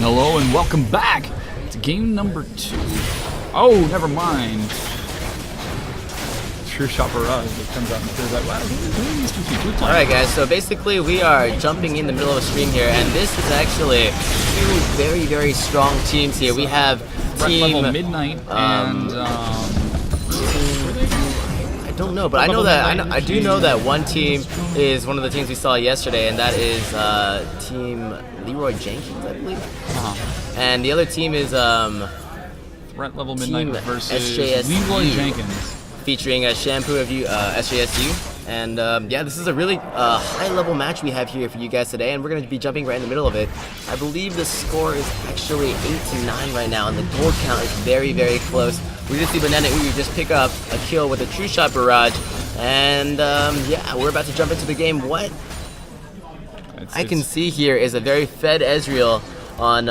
hello, and welcome back to game number 2. Oh, never mind. True shot for us. It comes out and says like, wow, who are these two teams? Alright guys, so basically we are jumping in the middle of a stream here, and this is actually two very, very strong teams here. We have Team Level Midnight and I don't know, but I do know that one team is one of the teams we saw yesterday, and that is Team Leroy Jenkins, I believe. And the other team is Threat Level Midnight versus SJSU, Leroy Jenkins, featuring a Shampoo of you, SJSU. And yeah, this is a really high-level match we have here for you guys today, and we're going to be jumping right in the middle of it. I believe the score is actually 8-9 right now, and the gold count is very, very close. We did see Banana Uyu just pick up a kill with a true shot barrage, and yeah, we're about to jump into the game. What I can see here is a very fed Ezreal on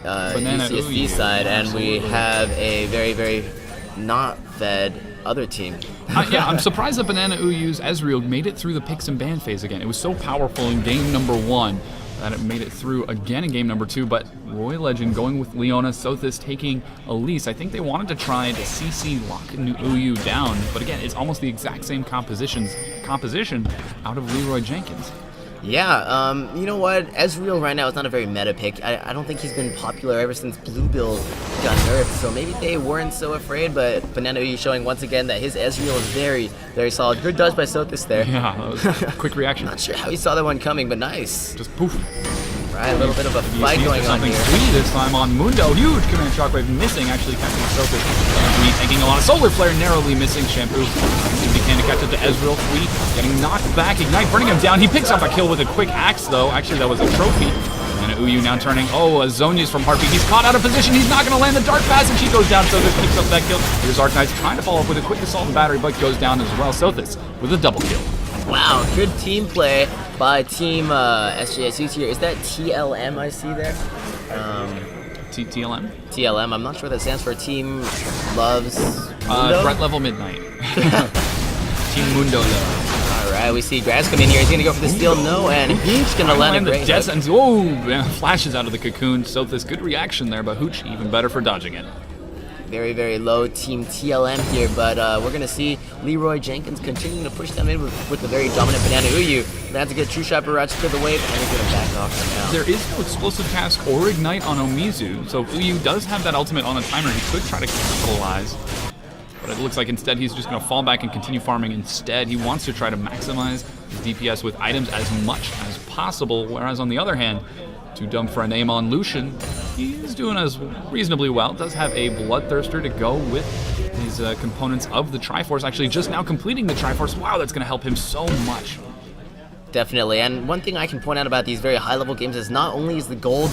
UCSD side, and we have a very, very not fed other team. Yeah, I'm surprised that Banana Uyu's Ezreal made it through the picks and ban phase again. It was so powerful in game number 1 that it made it through again in game number 2, but Roy Legend going with Leona, Sothis taking Elise. I think they wanted to try to CC lock Uyu down, but again, it's almost the exact same composition out of Leroy Jenkins. Yeah, you know what? Ezreal right now is not a very meta pick. I don't think he's been popular ever since Blue Bill got nerfed, so maybe they weren't so afraid, but Banana Uyu showing once again that his Ezreal is very, very solid. Good dodge by Sothis there. Yeah, that was a quick reaction. Not sure how he saw that one coming, but nice. Just poof. Right, a little bit of a fight going on here. Sweet this time on Mundo. Huge command shockwave missing, actually catching Sothis. Sweet taking a lot of solar flare, narrowly missing Shampoo. He can to catch up to Ezreal. Sweet getting knocked back. Ignite burning him down. He picks up a kill with a quick axe though. Actually, that was a trophy. And Uyu now turning. Oh, Zonia's from Heartbeat. He's caught out of position. He's not going to land the Dark Passage. He goes down. Sothis picks up that kill. Here's Arknight's trying to follow up with a quick assault and battery, but goes down as well. Sothis with a double kill. Wow, good team play by Team SJSU here. Is that TLM I see there? TLM? TLM. I'm not sure what that stands for. Team Loves Threat Level Midnight. Team Mundo though. Alright, we see Grass come in here. He's going to go for the steal. No, and he's going to land a great hit. And oh, man, flashes out of the cocoon. Sothis, good reaction there, but Hooch even better for dodging it. Very, very low Team TLM here, but we're going to see Leroy Jenkins continuing to push them in with the very dominant Banana Uyu. That's a good true shot barrage to the wave, and he's going to back off right now. There is no explosive cast or ignite on Omizu, so if Uyu does have that ultimate on the timer, he could try to capitalize. But it looks like instead he's just going to fall back and continue farming instead. He wants to try to maximize his DPS with items as much as possible, whereas on the other hand, too dumb for a name on Lucian, he's doing as reasonably well. Does have a Bloodthirster to go with his components of the Triforce. Actually, just now completing the Triforce. Wow, that's going to help him so much. Definitely, and one thing I can point out about these very high-level games is not only is the gold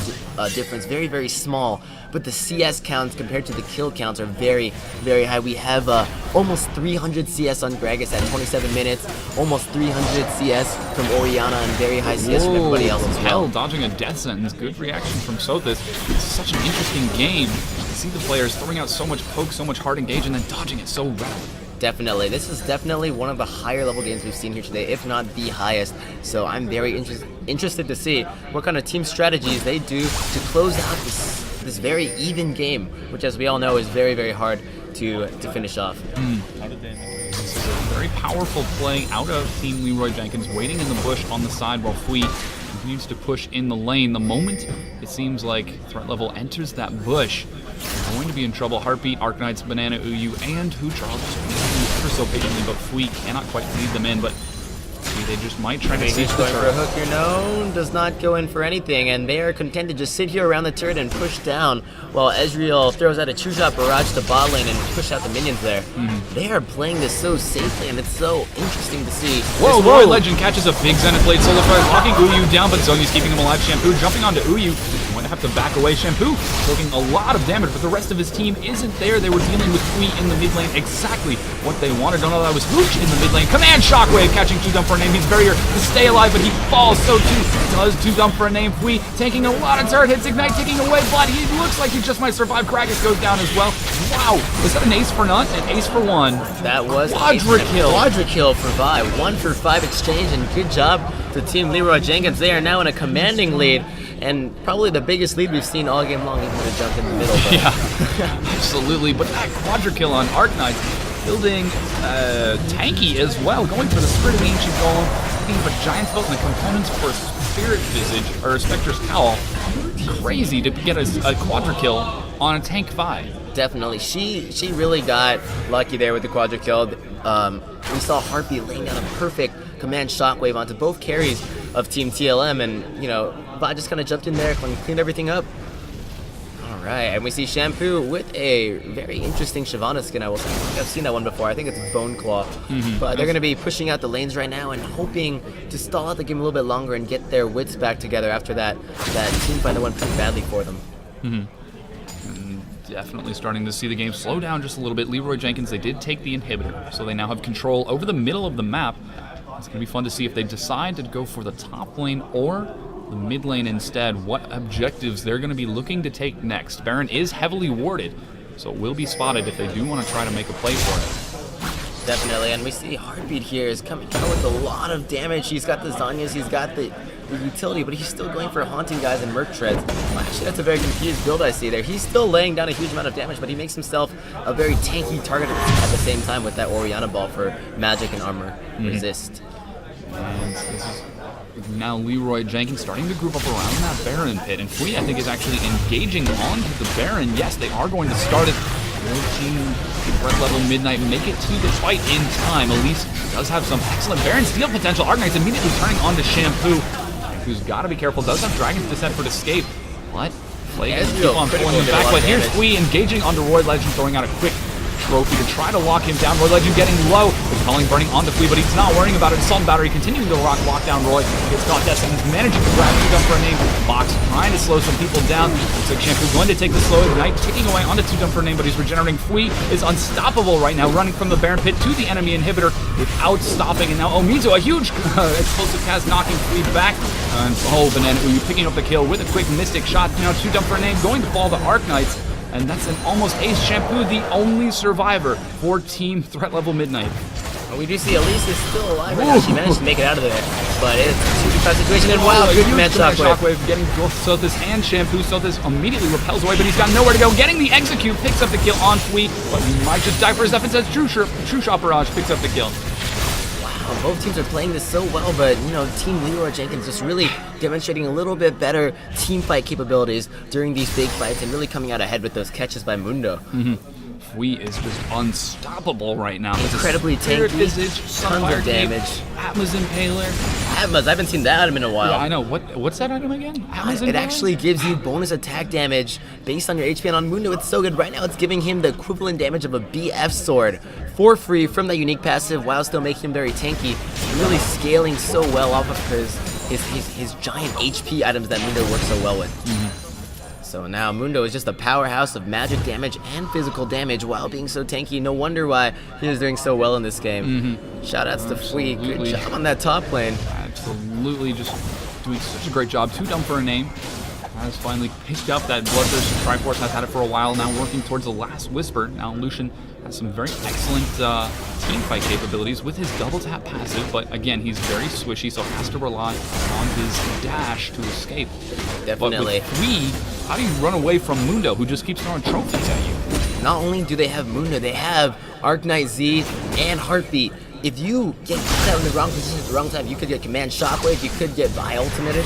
difference very, very small, but the CS counts compared to the kill counts are very, very high. We have almost 300 CS on Gragas at 27 minutes, almost 300 CS from Oriana, and very high CS from everybody else as well. Dodging a death sentence. Good reaction from Sothis. It's such an interesting game to see the players throwing out so much poke, so much hard engage, and then dodging it so rapidly. Definitely. This is definitely one of the higher level games we've seen here today, if not the highest. So I'm very interested to see what kind of team strategies they do to close out this very even game, which as we all know is very, very hard to finish off. This is a very powerful play out of Team Leroy Jenkins, waiting in the bush on the side while Fui continues to push in the lane. The moment it seems like threat level enters that bush, they're going to be in trouble. Heartbeat, Arknight's, Banana Uyu, and Hooch are all just waiting ever so patiently, but Fui cannot quite lead them in, but they just might try to siege the turret. For a hook here, no, does not go in for anything, and they are content to just sit here around the turret and push down, while Ezreal throws out a true-shot barrage to bot lane and push out the minions there. They are playing this so safely, and it's so interesting to see. Whoa, Roy Legend catches a big Zenith Blade Solar Fire, locking Uyu down, but Zonia's keeping him alive. Shampoo jumping onto Uyu. Going to have to back away. Shampoo taking a lot of damage, but the rest of his team isn't there. They were dealing with Fui in the mid lane, exactly what they wanted. Don't know that was Hooch in the mid lane. Command Shockwave catching Too Dumb for a Name. He's very here to stay alive, but he falls. So too does Too Dumb for a Name. Fui taking a lot of turret hits. Ignite taking away, but he looks like he just might survive. Gragas goes down as well. Wow, was that an ace for none? An ace for one. That was quadra kill. Quadra kill for Vi. 1 for 5 exchange, and good job to Team Leroy Jenkins. They are now in a commanding lead. and probably the biggest lead we've seen all game long, even with a jump in the middle. But. Yeah, absolutely. But that quadra kill on Arknight, building tanky as well, going for the Spirit of the Ancient Golem, picking up a Giant's Belt and the components for a Spirit Visage, or a Spectre's Cowl. Crazy to get a quadra kill on a tank 5. Definitely. She really got lucky there with the quadra kill. We saw Heartbeat laying down a perfect command shockwave onto both carries of Team TLM, and Vi just kind of jumped in there and cleaned everything up. All right, and we see Shampoo with a very interesting Shyvana skin. I will say, I think I've seen that one before. I think it's Bone Claw. But they're going to be pushing out the lanes right now and hoping to stall out the game a little bit longer and get their wits back together after that team fight that went pretty badly for them. Definitely starting to see the game slow down just a little bit. Leroy Jenkins, they did take the inhibitor, so they now have control over the middle of the map. It's going to be fun to see if they decide to go for the top lane or the mid lane instead, what objectives they're going to be looking to take next. Baron is heavily warded, so it will be spotted if they do want to try to make a play for it. Definitely, and we see Heartbeat here is coming out with a lot of damage. He's got the Zanyas, he's got the utility, but he's still going for haunting guys and Merc Treads. Well, actually, that's a very confused build I see there. He's still laying down a huge amount of damage, but he makes himself a very tanky target at the same time with that Orianna ball for magic and armor resist. And this is now Leroy Jenkins starting to group up around that Baron pit, and Fui, I think, is actually engaging onto the Baron. Yes, they are going to start it. Team Red Level Midnight make it to the fight in time. Elise does have some excellent Baron steal potential. Arknight's immediately turning on to Shampoo, who's got to be careful. Does have Dragon's Descent for escape, but Flay can keep on pulling him back. But here's Fui engaging onto Roy Legend, throwing out a quick trophy to try to lock him down. Roy Legend getting low. The calling burning onto Flea, but he's not worrying about it. Assault Battery continuing to lock down Roy. Gets caught dead, and he's managing to grab two dump for a name. Box trying to slow some people down. Looks like Shampoo's going to take the slow ignite, ticking away onto two dump for a name, but he's regenerating. Fui is unstoppable right now, running from the Baron pit to the enemy inhibitor without stopping. And now Omizo, a huge explosive cast, knocking Fui back. And Banana Uyu picking up the kill with a quick mystic shot. Now two dump for a name, going to fall to Arknights. And that's an almost ace. Shampoo, the only survivor for Team Threat Level Midnight. And we do see Elise is still alive right now. She managed to make it out of there. But it's a 2v5 situation, and wow, good command shockwave. Getting both Sothis and Shampoo. Sothis immediately repels away, but he's got nowhere to go. Getting the execute, picks up the kill on Fui, but he might just die for his efforts as True Shot Barrage picks up the kill. Both teams are playing this so well, but Team Leroy Jenkins just really demonstrating a little bit better team fight capabilities during these big fights and really coming out ahead with those catches by Mundo. Fui is just unstoppable right now. Incredibly tanky, tons of damage. Atma's Impaler. Atma's, I haven't seen that item in a while. Yeah, I know. What's that item again? Atma's It Impaler? actually gives you bonus attack damage based on your HP, and on Mundo it's so good. Right now it's giving him the equivalent damage of a BF sword for free from that unique passive while still making him very tanky. Really scaling so well off of his giant HP items that Mundo works so well with. So now Mundo is just a powerhouse of magic damage and physical damage while being so tanky. No wonder why he is doing so well in this game. Shoutouts to Fui. Good job on that top lane. Absolutely, just doing such a great job. Too dumb for a name. Has finally picked up that Bloodthirst. Triforce has had it for a while now, working towards the last Whisper. Now Lucian has some very excellent team fight capabilities with his double tap passive, but again, he's very swishy, so has to rely on his dash to escape. Definitely. But with Fui, how do you run away from Mundo, who just keeps throwing trophies at you? Not only do they have Mundo, they have Arknight Z and Heartbeat. If you get caught out in the wrong position at the wrong time, you could get Command Shockwave, you could get Vi ultimated.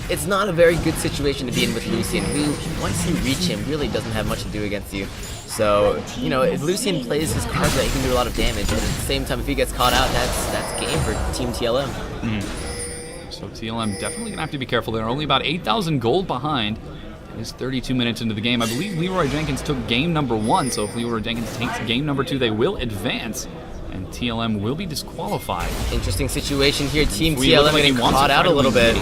It's not a very good situation to be in with Lucian, who, once you reach him, really doesn't have much to do against you. So, if Lucian plays his cards right, he can do a lot of damage, but at the same time, if he gets caught out, that's game for Team TLM. So TLM definitely going to have to be careful. They're only about 8,000 gold behind. It is 32 minutes into the game. I believe Leroy Jenkins took game number 1, so if Leroy Jenkins takes game number 2, they will advance. And TLM will be disqualified. Interesting situation here. Team TLM getting caught out a little bit.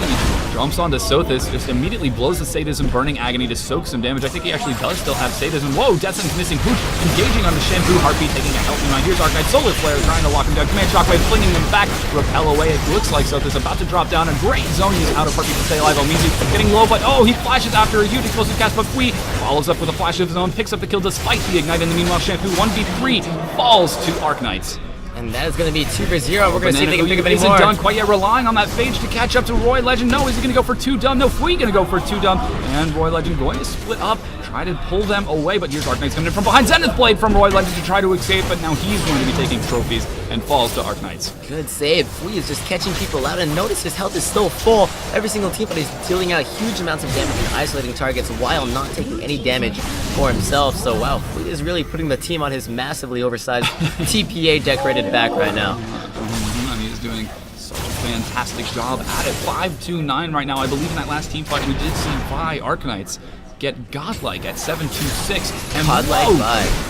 Jumps onto Sothis, just immediately blows the Sadism Burning Agony to soak some damage. I think he actually does still have Sadism. Whoa, Deathson's missing Hooch, engaging on the Shampoo. Heartbeat taking a healthy amount. Here's Arknight, Solar Flare trying to lock him down. Command Shockwave flinging him back. Repel away. It looks like Sothis about to drop down. A great zone use out of Heartbeat to stay alive. Omizu getting low, but he flashes after a huge explosive cast. But Fui follows up with a flash of his own, picks up the kill despite the ignite. In the meanwhile, Shampoo 1v3 falls to Arknights. And that is going to be 2 for 0. We're going to see if they can pick up any isn't more. done quite yet, relying on that Phage to catch up to Roy Legend. No, is he going to go for 2 dumb? No, Fui going to go for 2 dumb. And Roy Legend going to split up, try to pull them away. But here's Arknights coming in from behind. Zenith Blade from Roy Legend to try to escape, but now he's going to be taking trophies and falls to Arknights. Good save. Fui is just catching people out, and notice his health is still full. Every single team, but he's dealing out huge amounts of damage and isolating targets while not taking any damage for himself. So wow, Fui is really putting the team on his massively oversized TPA decorated back right now. And he's doing such a fantastic job at it. 5-2-9 right now. I believe in that last team fight we did see Vi Arknights get godlike at 7-2-6. And Godlike Vi.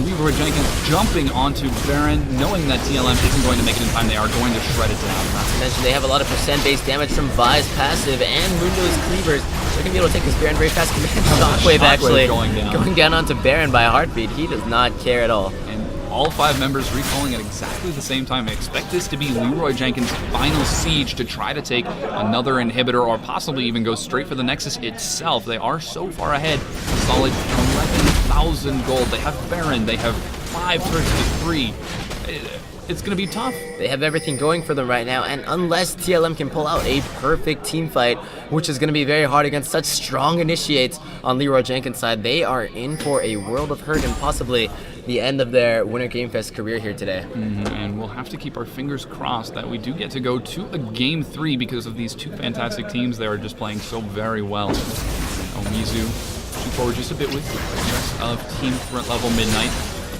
Leroy Jenkins jumping onto Baron, knowing that TLM isn't going to make it in time. They are going to shred it down. Not to mention they have a lot of percent-based damage from Vi's passive and Mundo's cleavers. They're going to be able to take this Baron very fast. Command Shockwave actually going down onto Baron by Heartbeat. He does not care at all. And all 5 members recalling at exactly the same time. I expect this to be Leroy Jenkins' final siege to try to take another inhibitor or possibly even go straight for the Nexus itself. They are so far ahead. Solid 11,000 gold. They have Baron. They have 5 turrets to 3. It's going to be tough. They have everything going for them right now, and unless TLM can pull out a perfect team fight, which is going to be very hard against such strong initiates on Leroy Jenkins' side, they are in for a world of hurt and possibly the end of their Winter Game Fest career here today. And we'll have to keep our fingers crossed that we do get to go to a Game 3 because of these 2 fantastic teams. They are just playing so very well. Omizu pushing forward just a bit with the rest of Team Threat Level Midnight.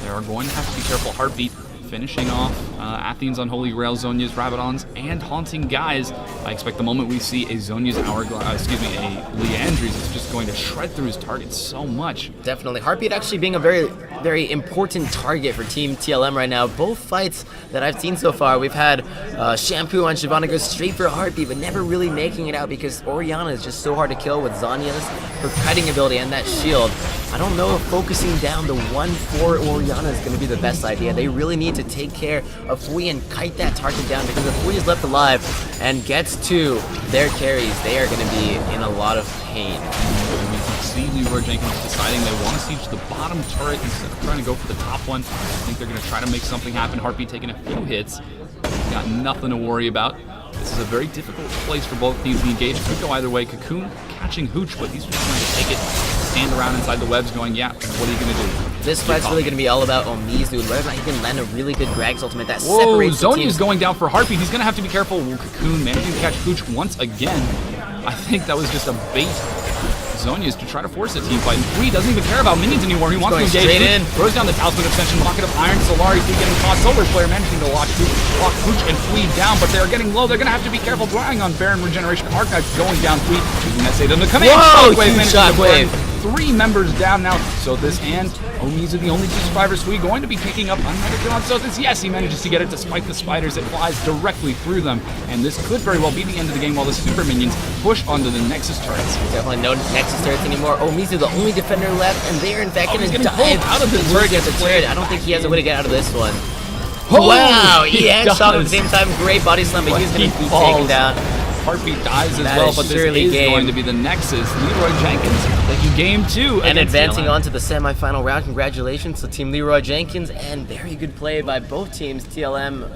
They are going to have to be careful. Heartbeat finishing off Athene's Unholy Grail, Zhonya's Rabadons, and Haunting Guys. I expect the moment we see a Zhonya's Hourglass, a Leandri's, it's just going to shred through his target so much. Definitely. Heartbeat actually being a very, very important target for Team TLM right now. Both fights that I've seen so far, we've had Shampoo on Shyvana go straight for Heartbeat, but never really making it out because Orianna is just so hard to kill with Zhonya's, her kiting ability, and that shield. I don't know if focusing down the 1-4 Orianna is going to be the best idea. They really need to take care of Fui and kite that target down, because if Fui is left alive and gets to their carries, they are going to be in a lot of pain. And we can see Leroy Jenkins deciding they want to siege the bottom turret instead of trying to go for the top one. I think they're going to try to make something happen. Heartbeat taking a few hits. Got nothing to worry about. This is a very difficult place for both teams to engage. Could go either way. Cocoon catching Hooch, but he's just going to take it, stand around inside the webs going, yeah, what are you going to do? This fight's really going to be all about Omizu, whether or not he can land a really good Grags ultimate that separates the teams. Zonya's going down for Heartbeat. He's going to have to be careful. Cocoon managing to catch Hooch once again. I think that was just a bait. Zonya's to try to force a team fight. And Fui doesn't even care about minions anymore. He wants to engage. Straight in. Throws down the Talisman Extension, pocket of Iron. Solari getting caught. Solar Flare managing to lock Hooch and Fui down, but they're getting low. They're going to have to be careful. Drawing on Baron Regeneration. Arknights going down. Fui using that Satan to come in. Whoa, huge shockwave. 3 members down now. Sothis and Omizu, the only 2 survivors. Fui going to be picking up another kill on Sothis. Yes, he manages to get it despite the spiders. It flies directly through them. And this could very well be the end of the game while the super minions push onto the Nexus turrets. Definitely no Nexus turrets anymore. Omizu, the only defender left, and they are in fact going to dive out of the turret against the turret. I don't think he has a way to get out of this one. Wow, he had shot at the same time. Great body slam, but he's going to be taken down. Heartbeat dies as well, but this is going to be the Nexus. Leroy Jenkins taking game 2 and advancing on to the semifinal round. Congratulations to Team Leroy Jenkins, and very good play by both teams. TLM,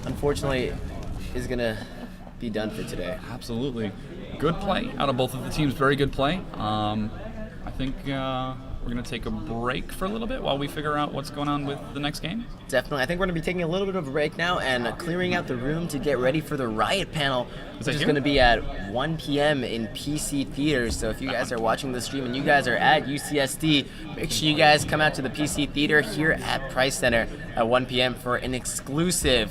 unfortunately, is going to be done for today. Absolutely. Good play out of both of the teams. Very good play. I think we're going to take a break for a little bit while we figure out what's going on with the next game. Definitely. I think we're going to be taking a little bit of a break now and clearing out the room to get ready for the Riot panel, which is going to be at 1 p.m. in PC Theater. So if you guys are watching the stream and you guys are at UCSD, make sure you guys come out to the PC Theater here at Price Center at 1 p.m. for an exclusive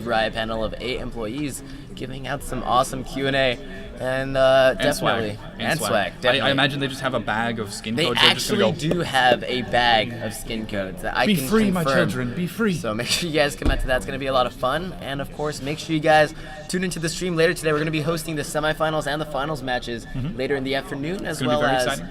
Riot panel of 8 employees giving out some awesome Q&A. And definitely. Swag. Definitely. I imagine they just have a bag of skin codes. They actually do have a bag of skin codes that I can confirm. Be free, my children. Be free. So make sure you guys come out to that. It's going to be a lot of fun. And of course, make sure you guys tune into the stream later today. We're going to be hosting the semifinals and the finals matches later in the afternoon, as well as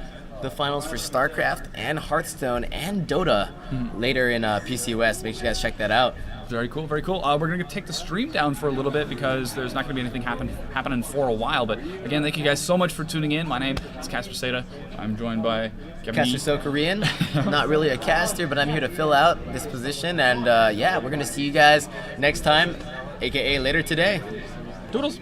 the finals for StarCraft and Hearthstone and Dota later in PC West. Make sure you guys check that out. Very cool, very cool. We're going to take the stream down for a little bit because there's not going to be anything happening for a while. But again, thank you guys so much for tuning in. My name is Casper Seda. I'm joined by Kevin Caster So Korean. Not really a caster, but I'm here to fill out this position. And yeah, we're going to see you guys next time, aka later today. Doodles.